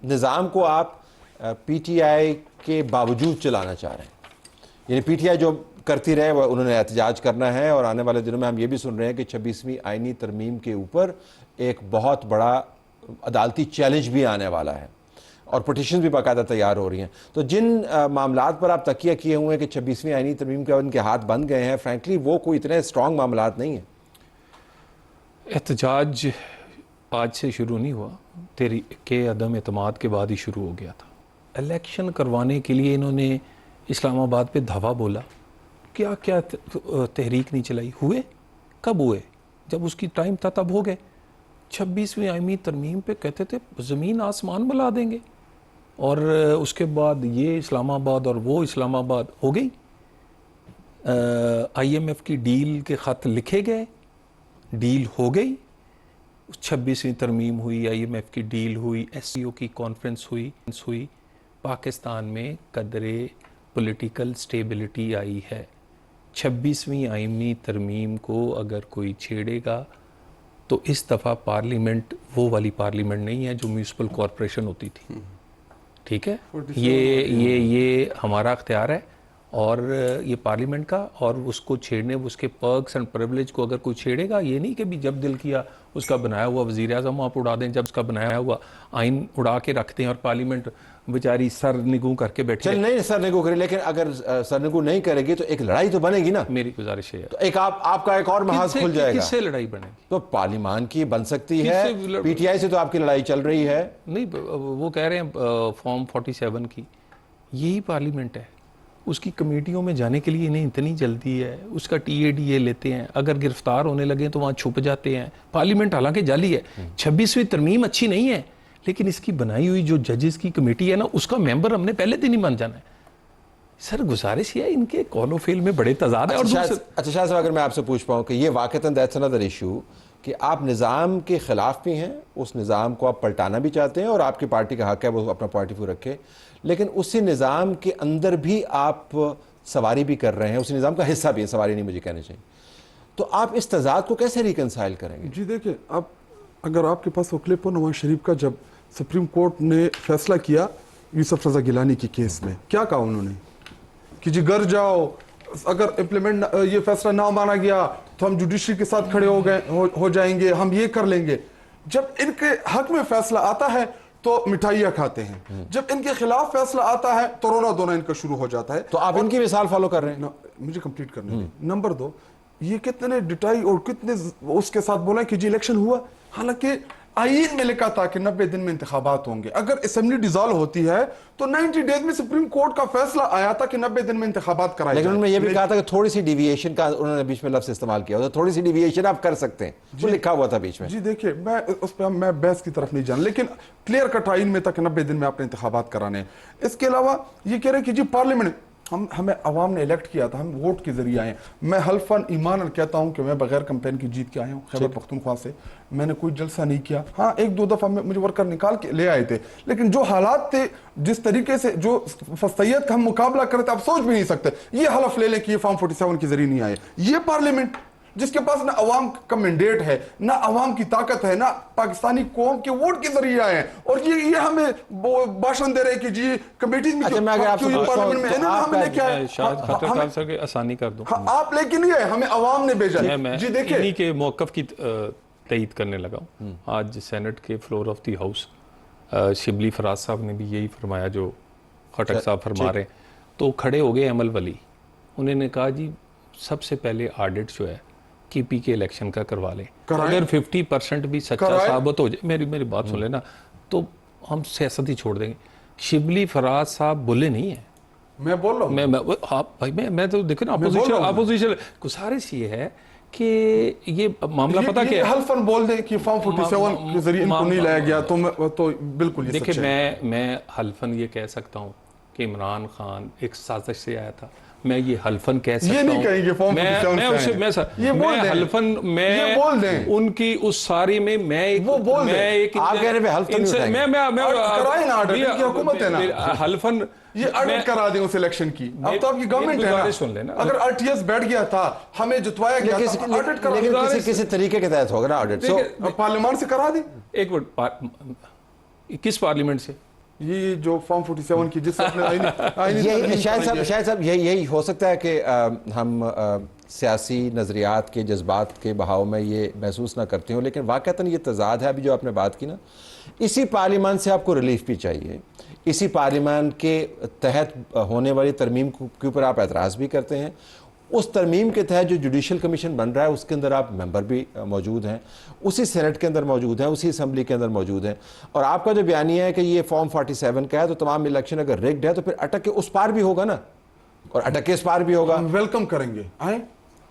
निज़ाम को आप पीटीआई के बावजूद चलाना चाह रहे हैं, यानी पीटीआई जो करती रहे वह उन्होंने एहतजाज करना है, और आने वाले दिनों में हम ये भी सुन रहे हैं कि 26वीं आईनी तरमीम के ऊपर एक बहुत बड़ा अदालती चैलेंज भी आने वाला है और पिटीशन भी बाकायदा तैयार हो रही हैं। तो जिन मामलात पर आप तकिया किए हुए हैं कि 26वीं आईनी तरमीम के उनके हाथ बंद गए हैं, फ्रैंकली वो कोई इतने स्ट्रॉन्ग मामलात नहीं हैं। एहतजाज आज से शुरू नहीं हुआ, तेरी के अदम एतमाद के बाद ही शुरू हो गया था। इलेक्शन करवाने के लिए इन्होंने इस्लामाबाद पे धावा बोला, क्या क्या तहरीक नहीं चलाई। हुए कब हुए? जब उसकी टाइम था तब हो गए। 26वीं आईनी तरमीम पे कहते थे ज़मीन आसमान मिला देंगे, और उसके बाद ये इस्लामाबाद और वो इस्लामाबाद हो गई। IMF की डील के ख़त लिखे गए, डील हो गई। 26वीं तरमीम हुई, IMF की डील हुई, SCO की कॉन्फ्रेंस हुई। पाकिस्तान में कदरे पॉलिटिकल स्टेबिलिटी आई है। 26वीं आईनी तरमीम को अगर कोई छेड़ेगा तो इस दफ़ा पार्लियामेंट वो वाली पार्लियामेंट नहीं है जो म्यूनिसिपल कॉरपोरेशन होती थी, ठीक है। ये हमारा अख्तियार है और ये पार्लियामेंट का, और उसको छेड़ने, उसके पर्क्स एंड प्रिविलेज को अगर कोई छेड़ेगा, ये नहीं कि भी जब दिल किया उसका बनाया हुआ वज़ीर आज़म आप उड़ा दें, जब उसका बनाया हुआ आइन उड़ा के रखते हैं और पार्लियामेंट बेचारी सर निगू करके बैठे। चल नहीं सर निगू करे, लेकिन अगर सर निगू नहीं करेगी तो एक लड़ाई तो बनेगी ना। मेरी गुजारिश है तो एक आपका एक और महाज खुल जाएगा। किससे लड़ाई बनेगी? तो पार्लियामान की बन सकती है, पीटीआई से तो आपकी लड़ाई चल रही है। नहीं, वो कह रहे हैं फॉर्म 47 की, यही पार्लियामेंट है, उसकी कमेटियों में जाने के लिए इन्हें इतनी जल्दी है। उसका TADA लेते हैं, अगर गिरफ्तार होने लगे तो वहाँ छुप जाते हैं। पार्लियामेंट हालांकि जाली है। 26वीं तरमीम अच्छी नहीं है, लेकिन इसकी बनाई हुई जो जजेस की कमेटी है ना, उसका मेंबर हमने पहले दिन ही मान जाना है। सर गुजारिश है, इनके कॉलो फेल में बड़े तजाद है। अच्छा शाह साहब, अगर मैं आपसे पूछ पाऊँ कि ये वाक़तन दैट्स अनदर इशू कि आप निज़ाम के ख़िलाफ़ भी हैं, उस निज़ाम को आप पलटाना भी चाहते हैं और आपकी पार्टी का हक है वो अपना पॉइंट ऑफ व्यू रखे, लेकिन उसी निज़ाम के अंदर भी आप सवारी भी कर रहे हैं, उसी निज़ाम का हिस्सा भी है, सवारी नहीं मुझे कहना चाहिए। तो आप इस तजाद को कैसे रिकनसाइल करेंगे? जी देखिए, अब अगर आपके पास वो क्लिप हो नवाज शरीफ का, जब सुप्रीम कोर्ट ने फैसला किया यूसुफ रजा गिलानी के केस में, क्या कहा उन्होंने कि जी घर जाओ, अगर इम्प्लीमेंट ये फैसला ना माना गया तो हम जुडिशरी के साथ खड़े हो जाएंगे, हम ये कर लेंगे। जब इनके हक में फैसला आता है तो मिठाइयाँ खाते हैं, जब इनके खिलाफ फैसला आता है तो रोना धोना इनका शुरू हो जाता है। तो आप इनकी मिसाल फॉलो कर रहे हैं? मुझे कंप्लीट करने दें। नंबर 2, ये कितने डिटाई और कितने उसके साथ बोला कि जी इलेक्शन हुआ, हालांकि आईन में लिखा था कि 90 दिन में इंतखाबात होंगे। अगर असेंबली डिसॉल्व होती है तो 90 डेज में सुप्रीम कोर्ट का फैसला आया था कि 90 दिन में इंतखाबात कराए। लेकिन उन्होंने ये भी कहा था कि थोड़ी सी डिविएशन का उन्होंने बीच में लफ्ज़ इस्तेमाल किया था, थोड़ी सी डिविएशन आप कर सकते हैं, जो लिखा हुआ था बीच में। जी देखिए, मैं उस पर मैं बहस की तरफ नहीं जाना, लेकिन क्लियर कट आईन में था कि 90 दिन में आपने इंतखाबात कराने। इसके अलावा ये कह रहे कि जी पार्लियामेंट हमें अवाम ने इलेक्ट किया था, हम वोट के जरिए आए। मैं हल्फन ईमान कहता हूं कि मैं बगैर कैंपेन की जीत के आया हूं खैबर पख्तूनख्वा से। मैंने कोई जलसा नहीं किया। हाँ, 1-2 दफा मुझे वर्कर निकाल के ले आए थे, लेकिन जो हालात थे, जिस तरीके से जो फस्तैयत का हम मुकाबला कर रहे थे, आप सोच भी नहीं सकते। ये हलफ ले लें कि ये फॉर्म 47 के जरिए नहीं आए। ये पार्लियामेंट जिसके पास ना अवाम का मैंडेट है, ना अवाम की ताकत है, ना पाकिस्तानी कौम के वोट के जरिए आए हैं, और ये हमें भाषण दे रहे हैं कि जी कमेटीज में पार्लियामेंट में हमें क्या है, शायद सर के आसानी कर दूं। आप लेके नहीं आए, हमें अवाम ने भेजा। जी देखिए, इन्हीं के मौकफ की तईद करने लगा हूं। आज सेनेट के floor of the house Shibli Faraz साहब ने भी यही फरमाया जो खटक साहब फरमा रहे। तो खड़े हो गए अमल वली, उन्होंने कहा जी सबसे पहले ऑडिट जो है KP के इलेक्शन का करवा लें, अगर 50% भी सच्चा साबित हो जाए, मेरी बात सुन लेना, तो हम सियासत ही छोड़ देंगे। शिबली फराज साहब बोले नहीं है, मैं बोल रहा हूं। मैं तो देखो ना, अपोजिशन गुजारिश ये है कि ये मामला पता क्या है, हल्फन बोल दे कि फॉर्म 47 के जरिए इनको नहीं लाया गया, तो बिल्कुल देखिए मैं हल्फन ये कह सकता हूँ कि इमरान खान एक साजिश से आया था। मैं ये हल्फन कह सकता हूं, ये नहीं कहेंगे फॉर्म 47 मैं हल्फन मैं बोल दें उनकी उस सारी में मैं एक वो बोल मैं एक आप कह रहे हैं हल्फन मैं कराए ना ऑडिट की हुकूमत है ना, हल्फन ये ऑडिट करा दें उस इलेक्शन की। अब तो आपकी गवर्नमेंट है ना, सुन लेना, अगर RTS बैठ गया था, हमें जितवाया गया था, ऑडिट करा लेकिन किसी तरीके के तहत होगा ना ऑडिट, पार्लियामेंट से करा दें। एक मिनट, किस पार्लियामेंट से? ये जो फॉर्म 47 की जिससे अपने यही शायद साहब यही हो सकता है कि हम सियासी नज़रियात के जज्बात के बहाव में ये महसूस ना करते हो, लेकिन वाक़तन ये तज़ाद है अभी जो आपने बात की ना, इसी पार्लियामान से आपको रिलीफ भी चाहिए, इसी पार्लियामान के तहत होने वाली तरमीम के ऊपर आप एतराज़ भी करते हैं, उस तरमीम के तहत जो जुडिशल कमीशन बन रहा है उसके अंदर आप मेंबर भी मौजूद हैं, उसी सेनेट के अंदर मौजूद हैं, उसी असम्बली के अंदर मौजूद हैं, और आपका जो बयानिया है कि ये फॉर्म 47 का है तो तमाम इलेक्शन अगर रिग्ड है तो फिर अटक के उस पार भी होगा ना, और अटक के इस पार भी होगा। हम वेलकम करेंगे, आए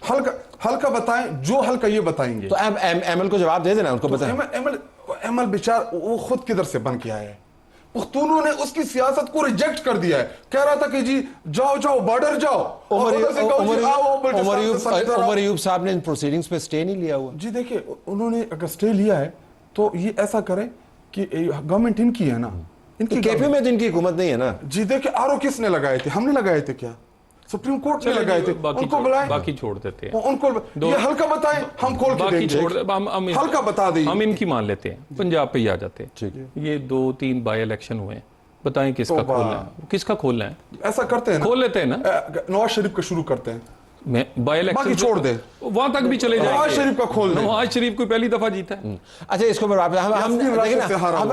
हल्का बताएं, जो हल्का ये बताएंगे तो एमएल को जवाब दे देना, उनको बताएं। एमएल बेचार वो खुद किधर से बन के आया है, पुख्तूनों ने उसकी सियासत को रिजेक्ट कर दिया है, कह रहा था कि जी जाओ बॉर्डर जाओ। उमर अयूब साहब ने इन प्रोसीडिंग्स पे स्टे नहीं लिया हुआ। जी देखिए, उन्होंने अगर स्टे लिया है तो ये ऐसा करें कि गवर्नमेंट इनकी है ना, इनकी केपी में तो इनकी हुकूमत नहीं है ना। जी देखिए, आरओ किसने लगाए थे? हमने लगाए थे क्या? सुप्रीम कोर्ट ने लगाए थे, उनको बुलाएं, बाकी छोड़ देते हैं, उनको ये हल्का बताएं, हम खोल के देंगे, हल्का बता दें, हम इनकी मान लेते हैं, पंजाब पे ही आ जाते हैं। ठीक है, ये 2-3 बाई इलेक्शन हुए हैं, बताएं किसका खोलना है, किसका खोलना है? ऐसा करते हैं ना, खोल लेते हैं ना, नवाज शरीफ का शुरू करते हैं, मैं बाई इलेक्शन छोड़ दे, वहां तक भी चले जाएंगे। नवाज शरीफ का खोल, नवाज शरीफ को पहली दफा जीता है। अच्छा, इसको हम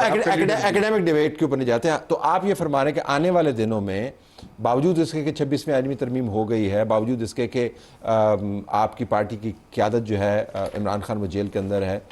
एकेडमिक डिबेट के ऊपर नहीं जाते हैं, तो आप ये फरमा रहे हैं कि आने वाले दिनों में बावजूद इसके कि 26वीं आईनी तरमीम हो गई है, बावजूद इसके कि आपकी पार्टी की क़यादत जो है इमरान खान वो जेल के अंदर है,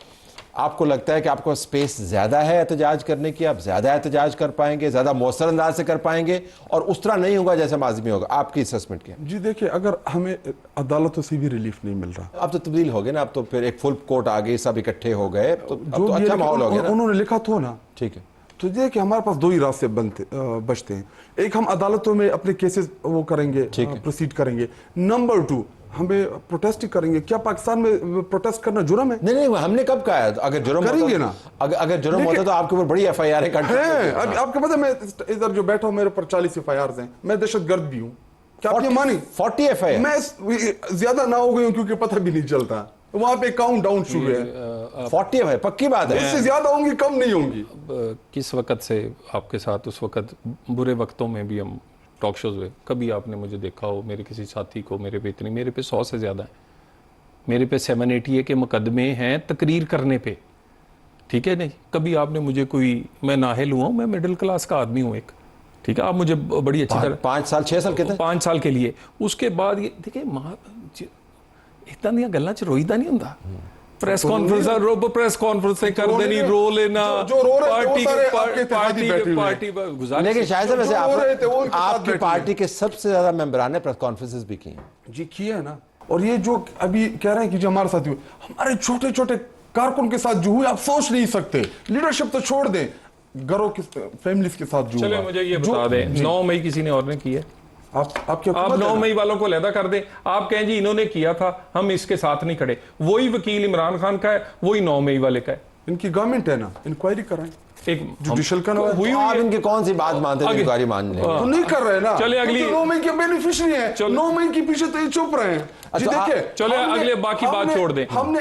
आपको लगता है कि आपको स्पेस ज़्यादा है एहतजाज करने की, आप ज़्यादा एहतजाज कर पाएंगे, ज़्यादा मौसर अंदाज से कर पाएंगे, और उस तरह नहीं होगा जैसे माजी में होगा? आपकी असेसमेंट क्या? जी देखिए, अगर हमें अदालतों से भी रिलीफ नहीं मिल रहा, अब तो तब्दील हो गए ना, अब तो फिर एक फुल कोर्ट आ गई, सब इकट्ठे हो गए, तो अच्छा माहौल हो गया। उन्होंने लिखा तो ना, ठीक है, तो देखिए हमारे पास दो ही रास्ते बचते हैं, एक हम अदालतों में अपने केसेस वो करेंगे, प्रोसीड करेंगे, नंबर 2 हमें प्रोटेस्ट करेंगे। क्या पाकिस्तान में प्रोटेस्ट करना जुर्म है? नहीं, हमने कब कहा है? अगर जुर्म करेंगे ना, अगर जुर्म होता तो आपके ऊपर बड़ी FIR है। आपको पता है, मैं इधर जो बैठा हूं, मेरे ऊपर 40 FIR हैं, मैं दहशतगर्द भी हूँ। क्या आपकी मानी? 40 FIR? मैं ज्यादा ना हो गई हूँ क्योंकि पता भी नहीं चलता, वहां पे काउंट डाउन शुरू है। 40 FIR पक्की बात है? इससे ज्यादा होंगी, कम नहीं होंगी। किस वक्त से आपके साथ, उस वक्त बुरे वक्तों में भी हम टॉक शोज हुए, कभी आपने मुझे देखा हो मेरे किसी साथी को, मेरे पे इतनी, मेरे पे 100 से ज़्यादा है, मेरे पे 780 के मुकदमे हैं तकरीर करने पे, ठीक है? नहीं, कभी आपने मुझे कोई, मैं नाहिल हुआ हूँ, मैं मिडिल क्लास का आदमी हूँ एक, ठीक है? आप मुझे बड़ी अच्छी तरह 5 साल 6 साल कहते हैं, 5 साल के लिए, उसके बाद ये देखिए इतना दियां गल्लां च रोईदा नहीं हुंदा। प्रेस कॉन्फ्रेंस कर देनी, रो लेना, पार्टी गुजारिश। लेकिन शायद वैसे आपकी पार्टी के सबसे ज्यादा मेंबरान ने प्रेस कॉन्फ्रेंसेस भी की हैं। जी किया है ना, और ये जो अभी कह रहे हैं कि जो हमारे साथ हुए, हमारे छोटे छोटे कारकुन के साथ जो हुए, आप सोच नहीं सकते। लीडरशिप तो छोड़ दें, घरों के फैमिलीज के साथ जो चले, मुझे ये बता दें, 9 मई किसी ने और ने की है? आप 9 मई वालों को अलहदा कर दें, आप कहें जी इन्होंने किया था, हम इसके साथ नहीं खड़े। वही वकील इमरान खान का है, वही 9 मई वाले का है। इनकी गवर्नमेंट है ना, इंक्वायरी कराएं, एक जुडिशियल का हुई आप इनकी कौन सी बात मानते हैं? इंक्वायरी मान लें, तो नहीं कर रहे ना। चले अगली 9 मई के बेनिफिशियरी है, 9 मई के पीछे तो ये चुप रहे हैं। जी देखिए, चले अगले बाकी बात छोड़ दें। हमने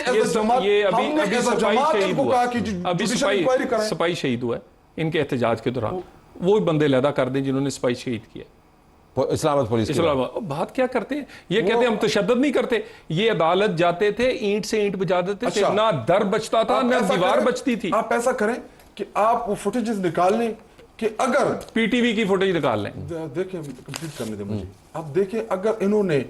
ये अभी सिपाही शहीद हुआ, अभी सिपाही शहीद हुआ इनके एहतजाज के दौरान, वो बंदे अलहदा कर दें जिन्होंने सिपाही शहीद किया। इस्लामाबाद पुलिस बात क्या करते हैं? ये कहते हैं हम तशद्दुद नहीं करते। ये अदालत जाते थे, ईंट से ईंट बजा देते थे, ना दर बचता था ना दीवार बचती थी। आप ऐसा करें कि आप वो फुटेजेस निकाल लें, कि अगर पीटीवी की फुटेज निकाल लें, देखिए कंप्लीट करने दें मुझे। आप देखिए, अगर इन्होंने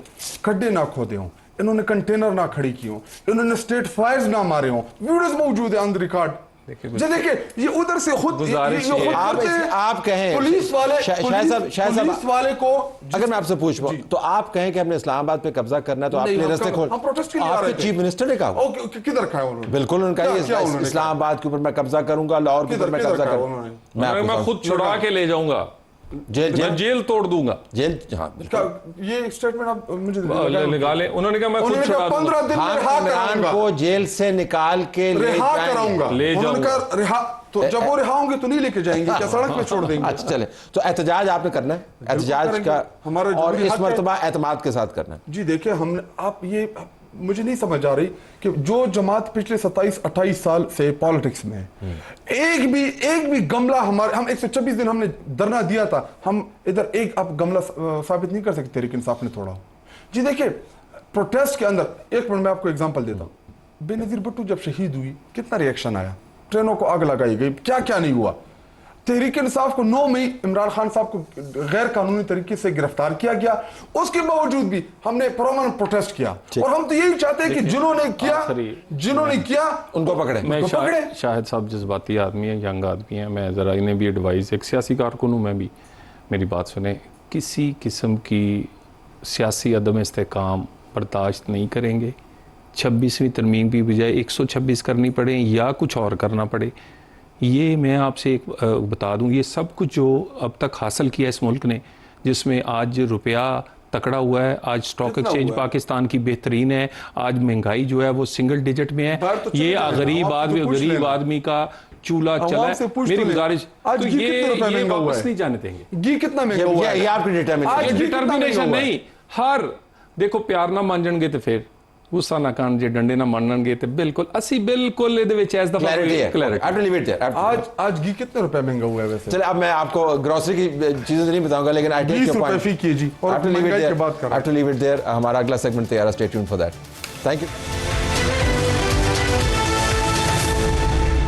खड्डे ना खोदे हों, इन्होंने कंटेनर ना खड़ी की हो, इन्होंने स्टेट फायर्स ना मारे हों, वीडियोस मौजूद है ऑन द रिकॉर्ड। देखिए ये उधर से खुद आप कहें पुलिस वाले, पुलिस वाले को, अगर मैं आपसे पूछूं तो आप कहें कि हमने इस्लामाबाद पे कब्जा करना है, तो आपने रास्ते खोल, आपके चीफ मिनिस्टर ने कहा, किधर कहा उन्होंने? बिल्कुल उन्होंने कहा इस्लामाबाद के ऊपर मैं कब्जा करूंगा, लाहौर के ऊपर मैं कब्जा करूंगा, मैं खुद छुड़ा के ले जाऊंगा, जेल तोड़ दूंगा, जेल। हाँ, ये स्टेटमेंट आप मुझे निकाले। उन्होंने कहा मैं खुद छुड़ा दूंगा, 15 दिन में इमरान को जेल से निकाल के रिहा कराऊंगा, ले जाऊंगा। रिहा तो जब वो रिहा होंगे तो नहीं लेके जाएंगे, क्या सड़क पे छोड़ देंगे? अच्छा चले, तो एहतजाज आपने करना है, एहतजाज का हमारा, और इस मर्तबा एतमाद के साथ करना है। जी देखिए, हमने आप ये मुझे नहीं समझ आ रही कि जो जमात पिछले 27-28 साल से पॉलिटिक्स में है, एक भी गमला हमारे, हम 126 दिन हमने धरना दिया था, हम इधर एक आप गमला साबित नहीं कर सकते तहरीक इंसाफ ने तोड़ा। जी देखिए, प्रोटेस्ट के अंदर एक मिनट मैं आपको एग्जांपल देता हूँ। बेनजीर भुट्टो जब शहीद हुई कितना रिएक्शन आया, ट्रेनों को आग लगाई गई, क्या क्या नहीं हुआ। तहरीक इंसाफ को 9 मई इमरान खान साहब को गैर कानूनी तरीके से गिरफ्तार किया गया, उसके बावजूद भी हमने परमानेंट प्रोटेस्ट किया। और हम तो यही चाहते हैं कि जिन्होंने किया उनको पकड़े। मैं शाहिद साहब जज्बाती आदमी है, यंग आदमी है, मैं ज़रा इन्हें भी एडवाइस, एक सियासी कारकुन हूँ मैं भी, मेरी बात सुने, किसी किस्म की सियासी अदम इस्तेकाम बर्दाश्त नहीं करेंगे। 26वीं तरमीम की बजाय 126 करनी पड़े या कुछ और करना पड़े, ये मैं आपसे एक बता दूं, ये सब कुछ जो अब तक हासिल किया इस मुल्क ने, जिसमें आज रुपया तकड़ा हुआ है, आज स्टॉक एक्सचेंज पाकिस्तान की बेहतरीन है, आज महंगाई जो है वो सिंगल डिजिट में है, ये गरीब आदमी का चूल्हा चला है। मेरी गुजारिश, तो ये वापस नहीं जाने देंगे। घी कितना महंगा हुआ है, ये आपकी डिटर्मिनेशन नहीं, हर देखो प्यार ना मान जाएंगे तो फिर गुस्सा ना करन जे डंडे ना मानणगे ते बिल्कुल असी बिल्कुल इहदे विच इस दफा क्लैरिटी। आज घी कितने रुपए महंगा हुआ है वैसे? चलिए अब मैं आपको ग्रोसरी की चीजें तो नहीं बताऊंगा, लेकिन आई टेक योर पॉइंट। 20 रुपए फी केजी और महंगाई की बात कर रहे हैं। हमारा अगला सेगमेंट तैयार है, stay tuned for that. Thank you.